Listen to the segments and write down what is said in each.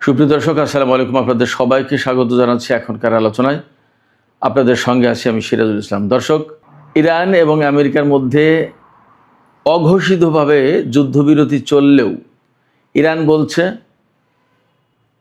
সুপ্রিয় দর্শক, আসসালামু আলাইকুম। আপনাদের সবাইকে স্বাগত জানাচ্ছি এখনকার আলোচনায়। আপনাদের সঙ্গে আছি আমি সিরাজুল ইসলাম। দর্শক, ইরান এবং আমেরিকার মধ্যে অঘোষিতভাবে যুদ্ধবিরতি চললেও ইরান বলছে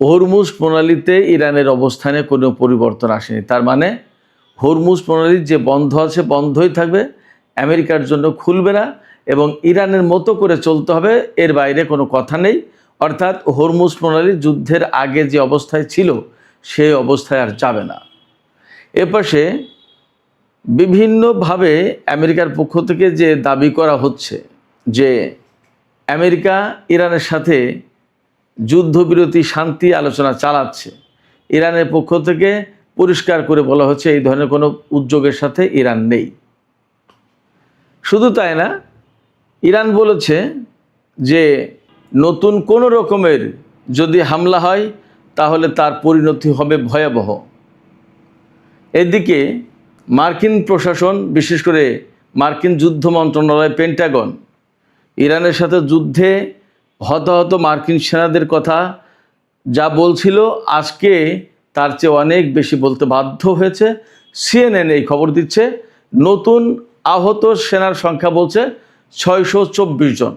হরমুজ প্রণালীতে ইরানের অবস্থানে কোনো পরিবর্তন আসেনি। তার মানে হরমুজ প্রণালী যে বন্ধ আছে বন্ধই থাকবে, আমেরিকার জন্য খুলবে না এবং ইরানের মতো করে চলতে হবে, এর বাইরে কোনো কথা নেই। অর্থাৎ হরমুজ প্রণালী যুদ্ধের আগে যে অবস্থায় ছিল সেই অবস্থায় আর যাবে না। এপাশে বিভিন্নভাবে আমেরিকার পক্ষ থেকে যে দাবি করা হচ্ছে যে আমেরিকা ইরানের সাথে যুদ্ধবিরতি শান্তি আলোচনা চালাচ্ছে, ইরানের পক্ষ থেকে পরিষ্কার করে বলা হচ্ছে এই ধরনের কোনো উদ্যোগের সাথে ইরান নেই। শুধু তাই না, ইরান বলেছে যে নতুন কোনো রকমের যদি হামলা হয় তাহলে তার পরিণতি হবে ভয়াবহ। এদিকে মার্কিন প্রশাসন, বিশেষ করে মার্কিন যুদ্ধ মন্ত্রণালয় পেন্টাগন, ইরানের সাথে যুদ্ধে হতাহত মার্কিন সেনাদের কথা যা বলছিল আজকে তার চেয়ে অনেক বেশি বলতে বাধ্য হয়েছে। সিএনএন এই খবর দিচ্ছে, নতুন আহত সেনার সংখ্যা বলছে 624 জন।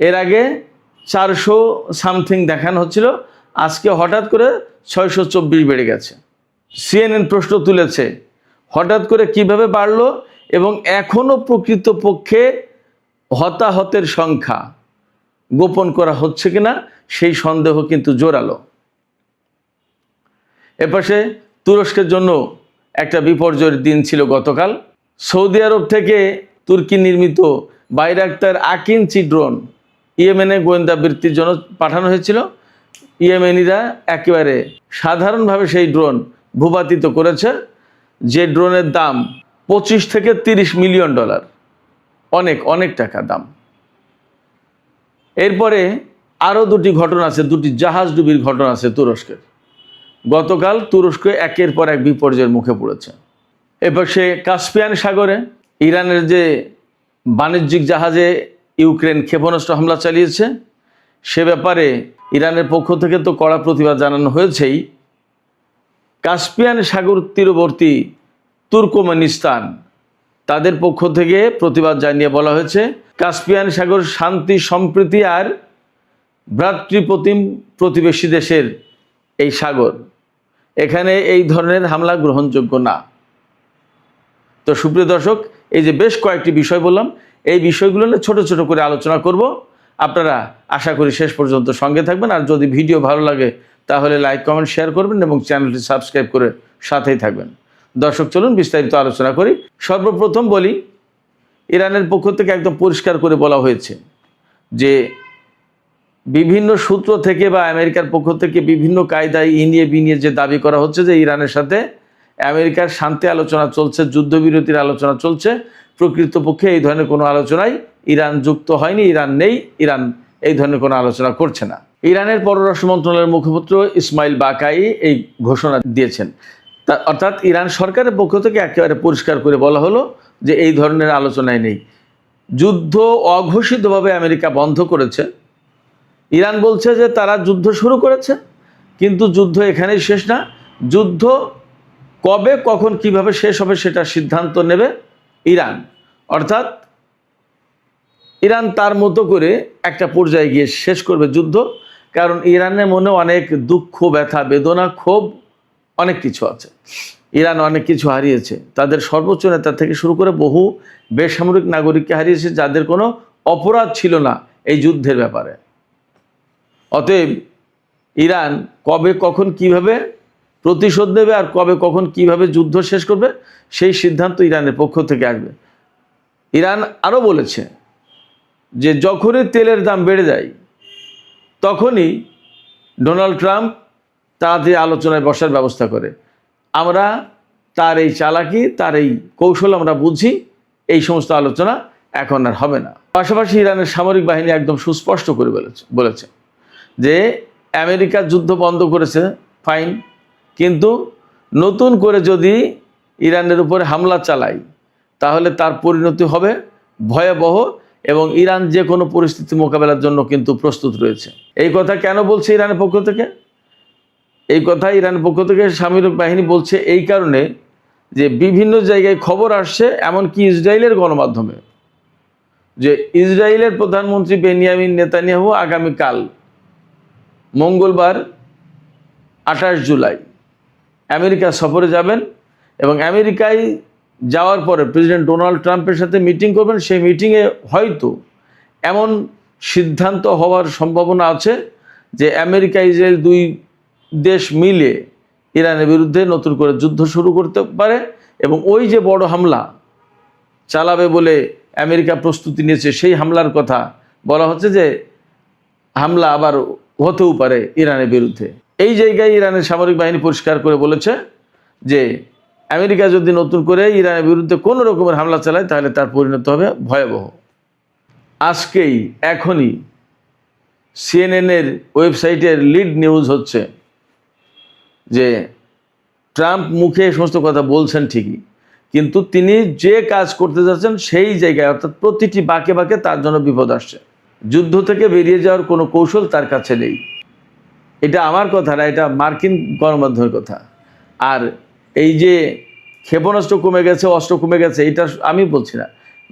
এর আগে 400 সামথিং দেখানো হচ্ছিল, আজকে হঠাৎ করে 624 বেড়ে গেছে। সিএনএন প্রশ্ন তুলেছে হঠাৎ করে কিভাবে বাড়লো এবং এখনও প্রকৃতপক্ষে হতাহতের সংখ্যা গোপন করা হচ্ছে কিনা সেই সন্দেহ কিন্তু জোরালো। এপাশে তুরস্কের জন্য একটা বিপর্যয়ের দিন ছিল গতকাল। সৌদি আরব থেকে তুর্কি নির্মিত বাইরাক্তার আকিঞ্চি ড্রোন ইয়েমেনে গোয়েন্দা বৃত্তির জন্য পাঠানো হয়েছিল। ইয়েমেনিরা একেবারে সাধারণভাবে সেই ড্রোন ভূপাতিত করেছে, যে ড্রোনের দাম 25 থেকে 30 মিলিয়ন ডলার, অনেক অনেক টাকা দাম। এরপরে আরও দুটি ঘটনা আছে, দুটি জাহাজ ডুবির ঘটনা আছে তুরস্কের। গতকাল তুরস্ক একের পর এক বিপর্যয়ের মুখে পড়েছে। এবার সে কাস্পিয়ান সাগরে ইরানের যে বাণিজ্যিক জাহাজে ইউক্রেন ক্ষেপণাস্ত্র হামলা চালিয়েছে, সে ব্যাপারে ইরানের পক্ষ থেকে তো কড়া প্রতিবাদ জানানো হয়েছেই। কাস্পিয়ান সাগর তীরবর্তী তুর্কমেনিস্তান, তাদের পক্ষ থেকে প্রতিবাদ জানিয়ে বলা হয়েছে কাস্পিয়ান সাগর শান্তি, সম্প্রীতি আর ভ্রাতৃপ্রতিম প্রতিবেশী দেশের এই সাগর, এখানে এই ধরনের হামলা গ্রহণযোগ্য না। তো সুপ্রিয় দর্শক, এই যে বেশ কয়েকটি বিষয় বললাম, এই বিষয়গুলো নিয়ে ছোট ছোট করে আলোচনা করব। আপনারা আশা করি শেষ পর্যন্ত সঙ্গে থাকবেন। আর যদি ভিডিও ভালো লাগে তাহলে লাইক, কমেন্ট, শেয়ার করবেন এবং চ্যানেলটি সাবস্ক্রাইব করে সাথেই থাকবেন। দর্শক, চলুন বিস্তারিত আলোচনা করি। সর্বপ্রথম বলি, ইরানের পক্ষ থেকে একদম পরিষ্কার করে বলা হয়েছে যে বিভিন্ন সূত্র থেকে বা আমেরিকার পক্ষ থেকে বিভিন্ন কায়দায় ইনিয়ে বিনিয়ে যে দাবি করা হচ্ছে যে ইরানের সাথে আমেরিকার শান্তি আলোচনা চলছে, যুদ্ধবিরতির আলোচনা চলছে, প্রকৃতপক্ষে এই ধরনের কোনো আলোচনায় ইরান যুক্ত হয়নি, ইরান নেই, ইরান এই ধরনের কোনো আলোচনা করছে না। ইরানের পররাষ্ট্র মন্ত্রণালয়ের মুখপাত্র ইসমাইল বাকাই এই ঘোষণা দিয়েছেন। অর্থাৎ ইরান সরকারের পক্ষ থেকে একেবারে পরিষ্কার করে বলা হলো যে এই ধরনের আলোচনায় নেই। যুদ্ধ অঘোষিতভাবে আমেরিকা বন্ধ করেছে। ইরান বলছে যে তারা যুদ্ধ শুরু করেছে, কিন্তু যুদ্ধ এখানেই শেষ না। যুদ্ধ কবে, কখন, কিভাবে শেষ হবে সেটা সিদ্ধান্ত নেবে ইরান। অর্থাৎ ইরান তার মতো করে একটা পর্যায়ে গিয়ে শেষ করবে যুদ্ধ। কারণ ইরানের মনে অনেক দুঃখ, ব্যথা, বেদনা, ক্ষোভ, অনেক কিছু আছে। ইরান অনেক কিছু হারিয়েছে, তাদের সর্বোচ্চ নেতা থেকে শুরু করে বহু বেসামরিক নাগরিককে হারিয়েছে যাদের কোনো অপরাধ ছিল না এই যুদ্ধের ব্যাপারে। অতএব ইরান কবে, কখন, কিভাবে প্রতিশোধ নেবে আর কবে, কখন, কিভাবে যুদ্ধ শেষ করবে সেই সিদ্ধান্ত ইরানের পক্ষ থেকে আসবে। ইরান আরও বলেছে যে যখনই তেলের দাম বেড়ে যায় তখনই ডোনাল্ড ট্রাম্প তাড়াতাড়ি আলোচনায় বসার ব্যবস্থা করে। আমরা তার এই চালাকি, তার এই কৌশল আমরা বুঝি, এই সমস্ত আলোচনা এখন আর হবে না। পাশাপাশি ইরানের সামরিক বাহিনী একদম সুস্পষ্ট করে বলেছে যে আমেরিকা যুদ্ধ বন্ধ করেছে, ফাইন, কিন্তু নতুন করে যদি ইরানের উপরে হামলা চালায় তাহলে তার পরিণতি হবে ভয়াবহ এবং ইরান যে কোনো পরিস্থিতি মোকাবেলার জন্য কিন্তু প্রস্তুত রয়েছে। এই কথা কেন বলছে ইরানের পক্ষ থেকে? এই কথা ইরানের পক্ষ থেকে সামরিক বাহিনী বলছে এই কারণে যে বিভিন্ন জায়গায় খবর আসছে, এমনকি ইসরায়েলের গণমাধ্যমে, যে ইসরায়েলের প্রধানমন্ত্রী বেনিয়ামিন নেতানিয়াহু আগামীকাল মঙ্গলবার 28 জুলাই আমেরিকা সফরে যাবেন এবং আমেরিকায় যাওয়ার পরে প্রেসিডেন্ট ডোনাল্ড ট্রাম্পের সাথে মিটিং করবেন। সেই মিটিংয়ে হয়তো এমন সিদ্ধান্ত হওয়ার সম্ভাবনা আছে যে আমেরিকা ইসরায়েল দুই দেশ মিলে ইরানের বিরুদ্ধে নতুন করে যুদ্ধ শুরু করতে পারে এবং ওই যে বড় হামলা চালাবে বলে আমেরিকা প্রস্তুতি নিয়েছে, সেই হামলার কথা বলা হচ্ছে যে হামলা আবার হতেও পারে ইরানের বিরুদ্ধে। এই জায়গায় ইরানের সামরিক বাহিনী পরিষ্কার করে বলেছে যে আমেরিকা যদি নতুন করে ইরানের বিরুদ্ধে কোনো রকমের হামলা চালায় তাহলে তার পরিণত হবে ভয়াবহ। আজকেই এখনই সিএনএনের ওয়েবসাইটের লিড নিউজ হচ্ছে যে ট্রাম্প মুখে এই সমস্ত কথা বলছেন ঠিকই, কিন্তু তিনি যে কাজ করতে যাচ্ছেন সেই জায়গায় অর্থাৎ প্রতিটি বাঁকে বাঁকে তার জন্য বিপদ আসছে। যুদ্ধ থেকে বেরিয়ে যাওয়ার কোনো কৌশল তার কাছে নেই। এটা আমার কথা না, এটা মার্কিন গণমাধ্যমের কথা। আর এই যে ক্ষেপণাস্ত্র কমে গেছে, অস্ত্র কমে গেছে, এটা আমি বলছি না,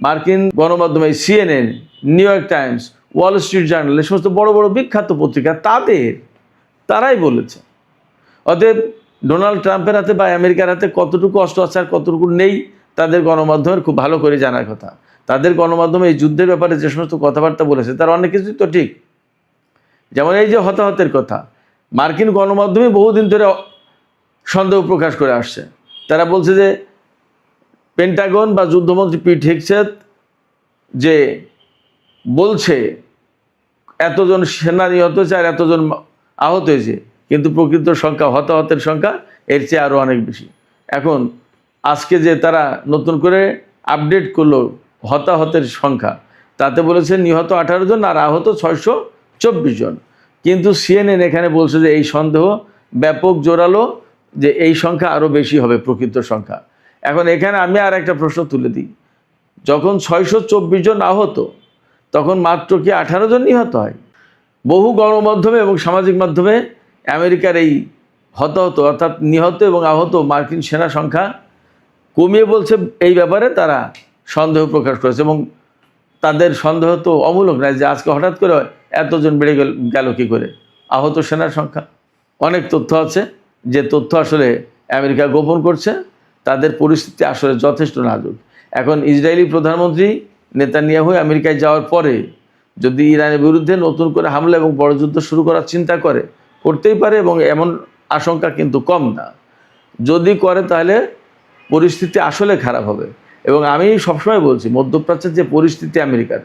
মার্কিন গণমাধ্যমে CNN, new York Times, Wall Street journal, এই সমস্ত বড় বড় বিখ্যাত পত্রিকা তারাই বলেছে। অতএব ডোনাল্ড ট্রাম্পের হাতে বা আমেরিকার হাতে কতটুকু অস্ত্র আছে আর কতটুকু নেই তাদের গণমাধ্যমের খুব ভালো করে জানার কথা। তাদের গণমাধ্যমে এই যুদ্ধের ব্যাপারে যে সমস্ত কথাবার্তা বলেছে তার অনেক কিছুই তো ঠিক। যেমন এই যে হতাহতের কথা, মার্কিন গণমাধ্যমে বহুদিন ধরে সন্দেহ প্রকাশ করে আসছে। তারা বলছে যে পেন্টাগন বা যুদ্ধমন্ত্রী পিট হেগসেথ যে বলছে এতজন সেনা নিহত হয়েছে আর এতজন আহত হয়েছে, কিন্তু প্রকৃত সংখ্যা, হতাহতের সংখ্যা এর চেয়ে আরও অনেক বেশি। এখন আজকে যে তারা নতুন করে আপডেট করলো হতাহতের সংখ্যা, তাতে বলেছে নিহত 18 জন আর আহত 624 জন। কিন্তু সিএনএন এখানে বলছে যে এই সন্দেহ ব্যাপক জোরালো, যে এই সংখ্যা আরও বেশি হবে প্রকৃত সংখ্যা। এখন এখানে আমি আর একটা প্রশ্ন তুলে দিই, যখন 624 জন আহত তখন মাত্র কি 18 জন নিহত হয়? বহু গণমাধ্যমে এবং সামাজিক মাধ্যমে আমেরিকার এই হতাহত অর্থাৎ নিহত এবং আহত মার্কিন সেনা সংখ্যা কমিয়ে বলছে। এই ব্যাপারে তারা সন্দেহ প্রকাশ করেছে এবং তাদের সন্দেহ তো অমূলক নয় যে আজকে হঠাৎ করে এতজন বেড়ে গেল কী করে আহত সেনার সংখ্যা। অনেক তথ্য আছে যে তথ্য আসলে আমেরিকা গোপন করছে। তাদের পরিস্থিতি আসলে যথেষ্ট নাজুক। এখন ইসরায়েলি প্রধানমন্ত্রী নেতানিয়াহু আমেরিকায় যাওয়ার পরে যদি ইরানের বিরুদ্ধে নতুন করে হামলা এবং বড় যুদ্ধ শুরু করার চিন্তা করতেই পারে এবং এমন আশঙ্কা কিন্তু কম না। যদি করে তাহলে পরিস্থিতি আসলে খারাপ হবে। এবং আমি সবসময় বলছি মধ্যপ্রাচ্যের যে পরিস্থিতি আমেরিকার,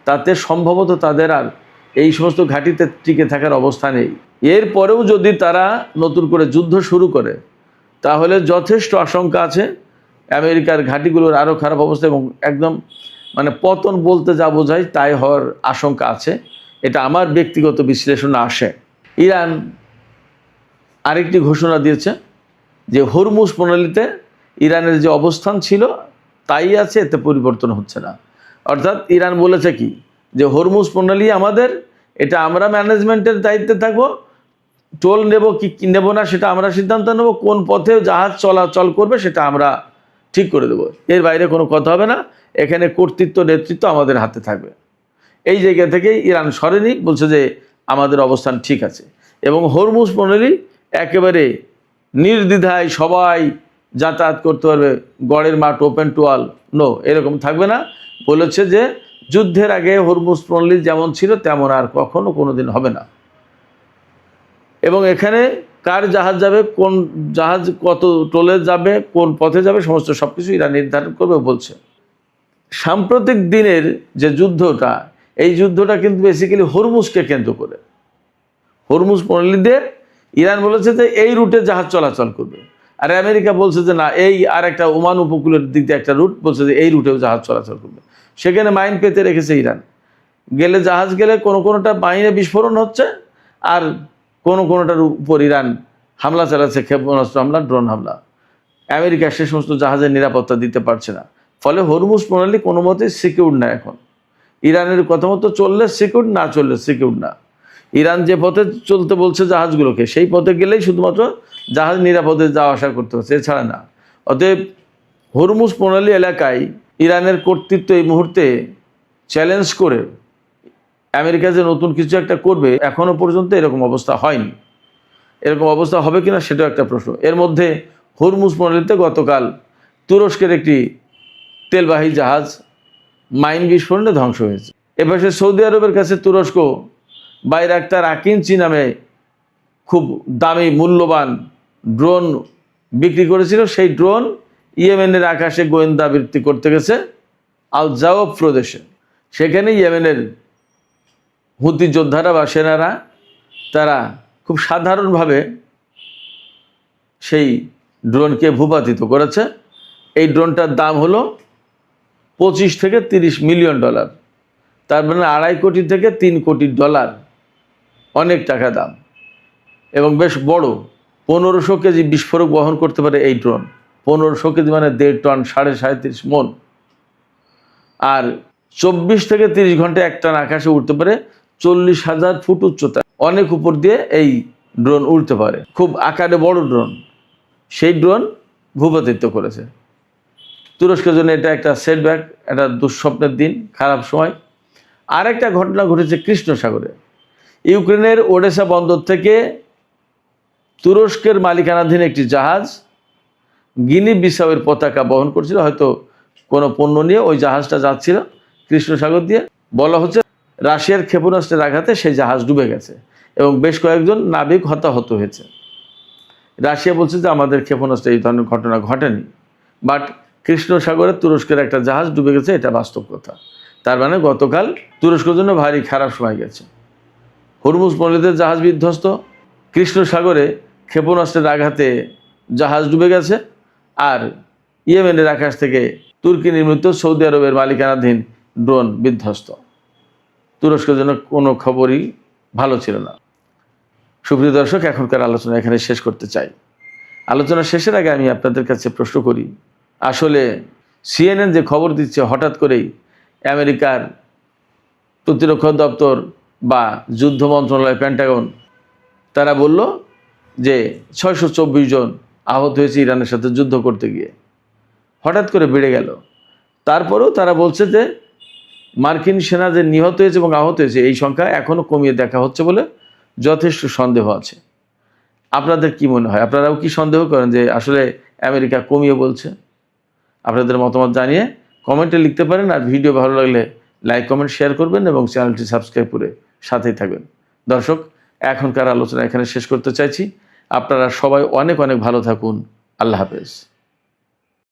তাতে সম্ভবত তাদের আর এই সমস্ত ঘাঁটিতে টিকে থাকার অবস্থা নেই। এরপরেও যদি তারা নতুন করে যুদ্ধ শুরু করে তাহলে যথেষ্ট আশঙ্কা আছে আমেরিকার ঘাঁটিগুলোর আরও খারাপ অবস্থা এবং একদম মানে পতন বলতে যা বোঝায় তাই হওয়ার আশঙ্কা আছে। এটা আমার ব্যক্তিগত বিশ্লেষণে আসে। ইরান আরেকটি ঘোষণা দিয়েছে যে হরমুজ প্রণালীতে ইরানের যে অবস্থান ছিল তাই আছে, এতে পরিবর্তন হচ্ছে না। অর্থাৎ ইরান বলেছে কি যে হরমুজ প্রণালী আমাদের, এটা আমরা ম্যানেজমেন্টের দায়িত্বে থাকবো, টোল নেব কি নেব না সেটা আমরা সিদ্ধান্ত নেব, কোন পথে জাহাজ চলাচল করবে সেটা আমরা ঠিক করে দেবো, এর বাইরে কোনো কথা হবে না, এখানে কর্তৃত্ব নেতৃত্ব আমাদের হাতে থাকবে। এই জায়গা থেকেই ইরান সরেনি, বলছে যে আমাদের অবস্থান ঠিক আছে এবং হরমুজ প্রণালী একেবারে নির্দ্বিধায় সবাই যাতায়াত করতে পারবে, গড়ের মাঠ ওপেন টু অল, নো, এরকম থাকবে না। বলেছে যে যুদ্ধের আগে হরমুজ প্রণালী যেমন ছিল তেমন আর কখনো কোনোদিন হবে না এবং এখানে কার জাহাজ যাবে, কোন জাহাজ কত টোলে যাবে, কোন পথে যাবে, সমস্ত সব কিছু ইরান নির্ধারণ করবে বলছে। সাম্প্রতিক দিনের যে যুদ্ধটা, এই যুদ্ধটা কিন্তু বেসিক্যালি হরমুজকে কেন্দ্র করে। হরমুজ প্রণালী দিয়ে ইরান বলেছে যে এই রুটে জাহাজ চলাচল করবে, আর আমেরিকা বলছে যে না, এই আর একটা ওমান উপকূলের দিক দিয়ে একটা রুট, বলছে যে এই রুটেও জাহাজ চলাচল করবে। সেখানে মাইন পেতে রেখেছে ইরান, গেলে জাহাজ গেলে কোনোটা মাইনে বিস্ফোরণ হচ্ছে আর কোনোটার উপর ইরান হামলা চালাচ্ছে, ক্ষেপণাস্ত্র হামলা, ড্রোন হামলা। আমেরিকা সে সমস্ত জাহাজের নিরাপত্তা দিতে পারছে না, ফলে হরমুজ প্রণালী কোনো মতেই সিকিউর না এখন। ইরানের কথা মতো চললে সিকিউর, না চললে সিকিউর না। ইরান যে পথে চলতে বলছে জাহাজগুলোকে, সেই পথে গেলেই শুধুমাত্র জাহাজ নিরাপদে যাওয়া আসা করতে হচ্ছে, এছাড়া না। অতএব হরমুজ প্রণালী এলাকায় ইরানের কর্তৃত্ব এই মুহূর্তে চ্যালেঞ্জ করে আমেরিকা যে নতুন কিছু একটা করবে, এখনও পর্যন্ত এরকম অবস্থা হয়নি। এরকম অবস্থা হবে কিনা সেটাও একটা প্রশ্ন। এর মধ্যে হরমুজ প্রণালীতে গতকাল তুরস্কের একটি তেলবাহী জাহাজ মাইন বিস্ফোরণে ধ্বংস হয়েছে। এপাশে সৌদি আরবের কাছে তুরস্ক বাইরাক্তার আকিঞ্চি নামে খুব দামি মূল্যবান ড্রোন বিক্রি করেছিল। সেই ড্রোন ইয়েমেনের আকাশে গোয়েন্দা বৃত্তি করতে গেছে আল জাওয়াব প্রদেশে। সেখানে ইয়েমেনের হুতি যোদ্ধারা বা সেনারা তারা খুব সাধারণভাবে সেই ড্রোনকে ভূপাতিত করেছে। এই ড্রোনটার দাম হলো 25 থেকে 30 মিলিয়ন ডলার, তার মানে 2.5 কোটি থেকে 3 কোটি ডলার, অনেক টাকা দাম এবং বেশ বড়। 1500 কেজি বিস্ফোরক বহন করতে পারে এই ড্রোন। 1500 কেজি মানে 1.5 টন, 37.5 মন। আর 24 থেকে 30 ঘন্টা একটানা আকাশে উঠতে পারে 40,000 ফুট উচ্চতা, অনেক উপর দিয়ে এই ড্রোন উড়তে পারে, খুব আকারে বড় ড্রোন। সেই ড্রোন ভূপাতিত করেছে। তুরস্কের জন্য এটা একটা সেটব্যাক, একটা দুঃস্বপ্নের দিন, খারাপ সময়। আর একটা ঘটনা ঘটেছে কৃষ্ণ সাগরে। ইউক্রেনের ওডেসা বন্দর থেকে তুরস্কের মালিকানাধীন একটি জাহাজ গিনি বিসাউয়ের পতাকা বহন করছিল, হয়তো কোনো পণ্য নিয়ে ওই জাহাজটা যাচ্ছিল কৃষ্ণ সাগর দিয়ে। বলা হচ্ছে রাশিয়ার ক্ষেপণাস্ত্রের আঘাতে সেই জাহাজ ডুবে গেছে এবং বেশ কয়েকজন নাবিক হতাহত হয়েছে। রাশিয়া বলছে যে আমাদের ক্ষেপণাস্ত্রে এই ধরনের ঘটনা ঘটেনি, বাট কৃষ্ণ সাগরে তুরস্কের একটা জাহাজ ডুবে গেছে, এটা বাস্তব কথা। তার মানে গতকাল তুরস্কের জন্য ভারী খারাপ সময় গেছে। হরমুজ প্রণালীতে জাহাজ বিধ্বস্ত, কৃষ্ণ সাগরে ক্ষেপণাস্ত্রের আঘাতে জাহাজ ডুবে গেছে, আর ইয়েমেনের আকাশ থেকে তুর্কি নির্মিত সৌদি আরবের মালিকানাধীন ড্রোন বিধ্বস্ত। তুরস্কের জন্য কোনো খবরই ভালো ছিল না। সুপ্রিয় দর্শক, এখনকার আলোচনা এখানে শেষ করতে চাই। আলোচনা শেষের আগে আমি আপনাদের কাছে প্রশ্ন করি, আসলে CNN যে খবর দিচ্ছে, হঠাৎ করেই আমেরিকার প্রতিরক্ষা দপ্তর বা যুদ্ধ মন্ত্রণালয় পেন্টাগন তারা বলল যে 624 জন আহত হয়েছে ইরানের সাথে যুদ্ধ করতে গিয়ে, হঠাৎ করে বেড়ে গেল। তারপরেও তারা বলছে যে মার্কিন সেনা যে নিহত হয়েছে এবং আহত হয়েছে এই সংখ্যা এখনও কমিয়ে দেখা হচ্ছে বলে যথেষ্ট সন্দেহ আছে। আপনাদের কি মনে হয়? আপনারাও কি সন্দেহ করেন যে আসলে আমেরিকা কমিয়ে বলছে? আপনাদের মতামত জানিয়ে কমেন্টে লিখতে পারেন। আর ভিডিও ভালো লাগলে লাইক, কমেন্ট, শেয়ার করবেন এবং চ্যানেলটি সাবস্ক্রাইব করে সাথেই থাকবেন। দর্শক, এখনকার আলোচনা এখানে শেষ করতে চাইছি। আপনারা সবাই অনেক অনেক ভালো থাকুন। আল্লাহ হাফেজ।